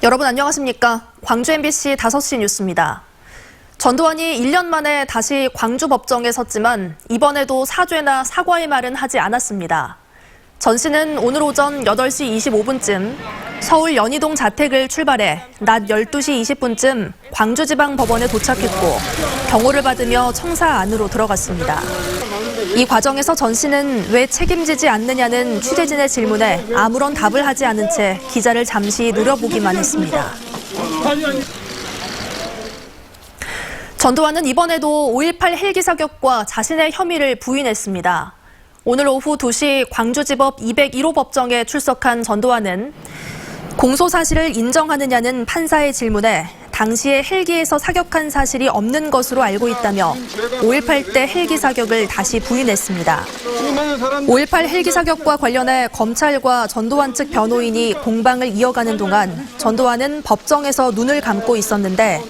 여러분 안녕하십니까? 광주 MBC 5시 뉴스입니다. 전두환이 1년 만에 다시 광주법정에 섰지만 이번에도 사죄나 사과의 말은 하지 않았습니다. 전 씨는 오늘 오전 8시 25분쯤 서울 연희동 자택을 출발해 낮 12시 20분쯤 광주지방법원에 도착했고 경호를 받으며 청사 안으로 들어갔습니다. 이 과정에서 전 씨는 왜 책임지지 않느냐는 취재진의 질문에 아무런 답을 하지 않은 채 기자를 잠시 노려보기만 했습니다. 전두환은 이번에도 5.18 헬기 사격과 자신의 혐의를 부인했습니다. 오늘 오후 2시 광주지법 201호 법정에 출석한 전두환은 공소 사실을 인정하느냐는 판사의 질문에 당시에 헬기에서 사격한 사실이 없는 것으로 알고 있다며 5.18 때 헬기 사격을 다시 부인했습니다. 5.18 헬기 사격과 관련해 검찰과 전두환 측 변호인이 공방을 이어가는 동안 전두환은 법정에서 눈을 감고 있었는데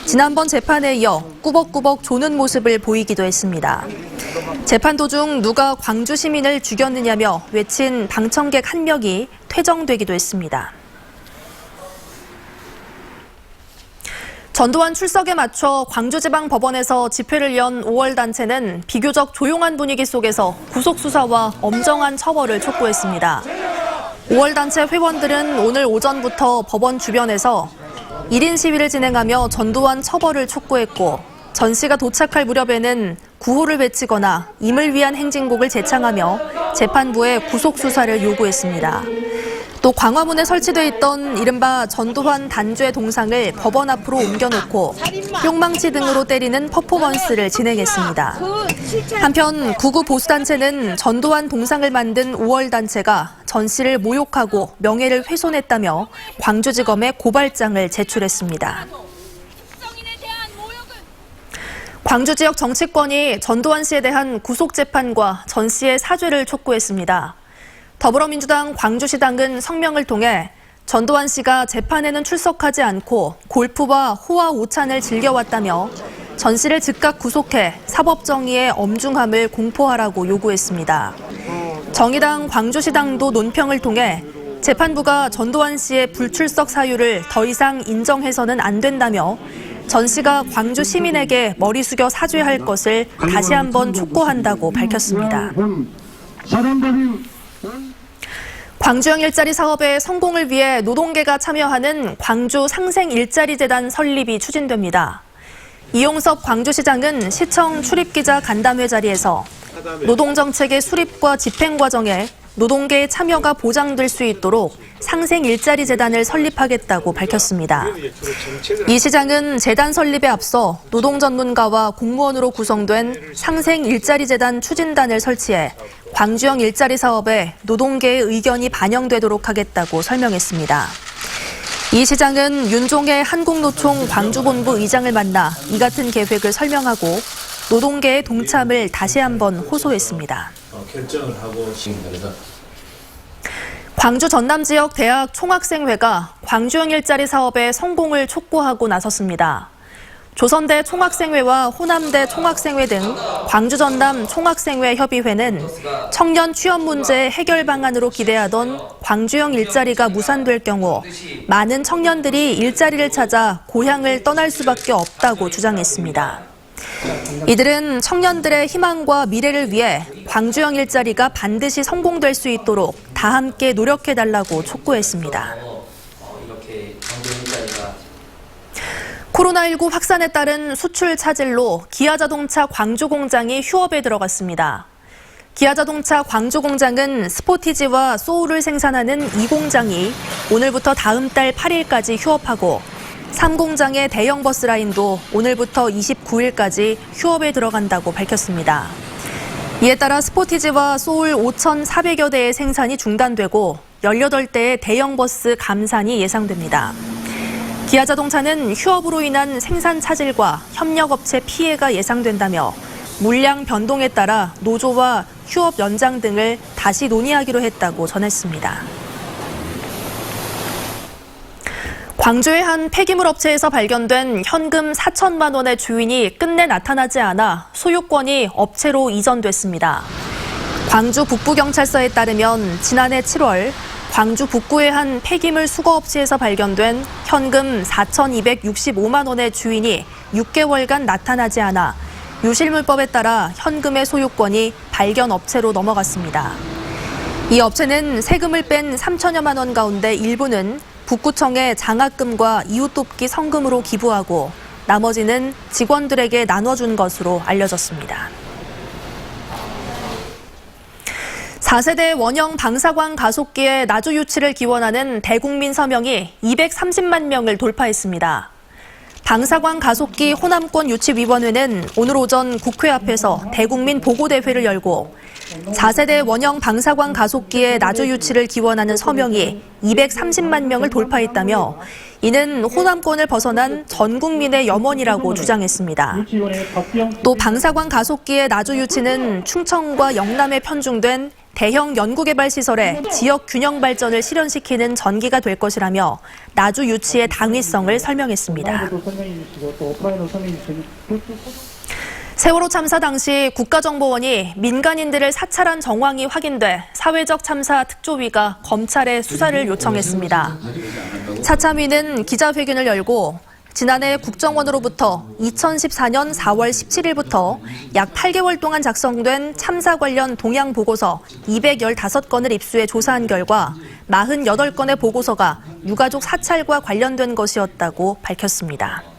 지난번 재판에 이어 꾸벅꾸벅 조는 모습을 보이기도 했습니다. 재판 도중 누가 광주 시민을 죽였느냐며 외친 방청객 한 명이 퇴정되기도 했습니다. 전두환 출석에 맞춰 광주지방법원에서 집회를 연 5월 단체는 비교적 조용한 분위기 속에서 구속수사와 엄정한 처벌을 촉구했습니다. 5월 단체 회원들은 오늘 오전부터 법원 주변에서 1인 시위를 진행하며 전두환 처벌을 촉구했고 전 씨가 도착할 무렵에는 구호를 외치거나 임을 위한 행진곡을 제창하며 재판부에 구속수사를 요구했습니다. 또 광화문에 설치돼 있던 이른바 전두환 단죄 동상을 법원 앞으로 옮겨놓고 뿅망치 등으로 때리는 퍼포먼스를 진행했습니다. 한편 구구 보수단체는 전두환 동상을 만든 5월 단체가 전 씨를 모욕하고 명예를 훼손했다며 광주지검에 고발장을 제출했습니다. 광주 지역 정치권이 전두환 씨에 대한 구속재판과 전 씨의 사죄를 촉구했습니다. 더불어민주당 광주시당은 성명을 통해 전두환 씨가 재판에는 출석하지 않고 골프와 호화 오찬을 즐겨왔다며 전 씨를 즉각 구속해 사법정의의 엄중함을 공포하라고 요구했습니다. 정의당 광주시당도 논평을 통해 재판부가 전두환 씨의 불출석 사유를 더 이상 인정해서는 안 된다며 전 씨가 광주 시민에게 머리 숙여 사죄할 것을 다시 한번 촉구한다고 밝혔습니다. 광주형 일자리 사업의 성공을 위해 노동계가 참여하는 광주 상생 일자리 재단 설립이 추진됩니다. 이용섭 광주시장은 시청 출입기자 간담회 자리에서 노동정책의 수립과 집행 과정에 노동계의 참여가 보장될 수 있도록 상생 일자리 재단을 설립하겠다고 밝혔습니다. 이 시장은 재단 설립에 앞서 노동 전문가와 공무원으로 구성된 상생 일자리 재단 추진단을 설치해 광주형 일자리 사업에 노동계의 의견이 반영되도록 하겠다고 설명했습니다. 이 시장은 윤종혜 한국노총 광주본부 의장을 만나 이 같은 계획을 설명하고 노동계의 동참을 다시 한번 호소했습니다. 결정을 하고 있습니다. 광주 전남 지역 대학 총학생회가 광주형 일자리 사업의 성공을 촉구하고 나섰습니다. 조선대 총학생회와 호남대 총학생회 등 광주 전남 총학생회 협의회는 청년 취업 문제 해결 방안으로 기대하던 광주형 일자리가 무산될 경우 많은 청년들이 일자리를 찾아 고향을 떠날 수밖에 없다고 주장했습니다. 이들은 청년들의 희망과 미래를 위해 광주형 일자리가 반드시 성공될 수 있도록 다 함께 노력해달라고 촉구했습니다. 코로나19 확산에 따른 수출 차질로 기아자동차 광주 공장이 휴업에 들어갔습니다. 기아자동차 광주 공장은 스포티지와 소울을 생산하는 이 공장이 오늘부터 다음 달 8일까지 휴업하고 3공장의 대형 버스 라인도 오늘부터 29일까지 휴업에 들어간다고 밝혔습니다. 이에 따라 스포티지와 소울 5,400여 대의 생산이 중단되고 18대의 대형 버스 감산이 예상됩니다. 기아자동차는 휴업으로 인한 생산 차질과 협력업체 피해가 예상된다며 물량 변동에 따라 노조와 휴업 연장 등을 다시 논의하기로 했다고 전했습니다. 광주의 한 폐기물 업체에서 발견된 현금 4천만 원의 주인이 끝내 나타나지 않아 소유권이 업체로 이전됐습니다. 광주 북부경찰서에 따르면 지난해 7월 광주 북구의 한 폐기물 수거업체에서 발견된 현금 4,265만 원의 주인이 6개월간 나타나지 않아 유실물법에 따라 현금의 소유권이 발견 업체로 넘어갔습니다. 이 업체는 세금을 뺀 3천여만 원 가운데 일부는 북구청에 장학금과 이웃돕기 성금으로 기부하고 나머지는 직원들에게 나눠준 것으로 알려졌습니다. 4세대 원형 방사광 가속기의 나주 유치를 기원하는 대국민 서명이 230만 명을 돌파했습니다. 방사광 가속기 호남권 유치위원회는 오늘 오전 국회 앞에서 대국민 보고대회를 열고 4세대 원형 방사광 가속기의 나주 유치를 기원하는 서명이 230만 명을 돌파했다며 이는 호남권을 벗어난 전 국민의 염원이라고 주장했습니다. 또 방사광 가속기의 나주 유치는 충청과 영남에 편중된 대형 연구개발시설의 지역 균형 발전을 실현시키는 전기가 될 것이라며 나주 유치의 당위성을 설명했습니다. 세월호 참사 당시 국가정보원이 민간인들을 사찰한 정황이 확인돼 사회적 참사 특조위가 검찰에 수사를 요청했습니다. 차참위는 기자회견을 열고 지난해 국정원으로부터 2014년 4월 17일부터 약 8개월 동안 작성된 참사 관련 동향 보고서 215건을 입수해 조사한 결과 48건의 보고서가 유가족 사찰과 관련된 것이었다고 밝혔습니다.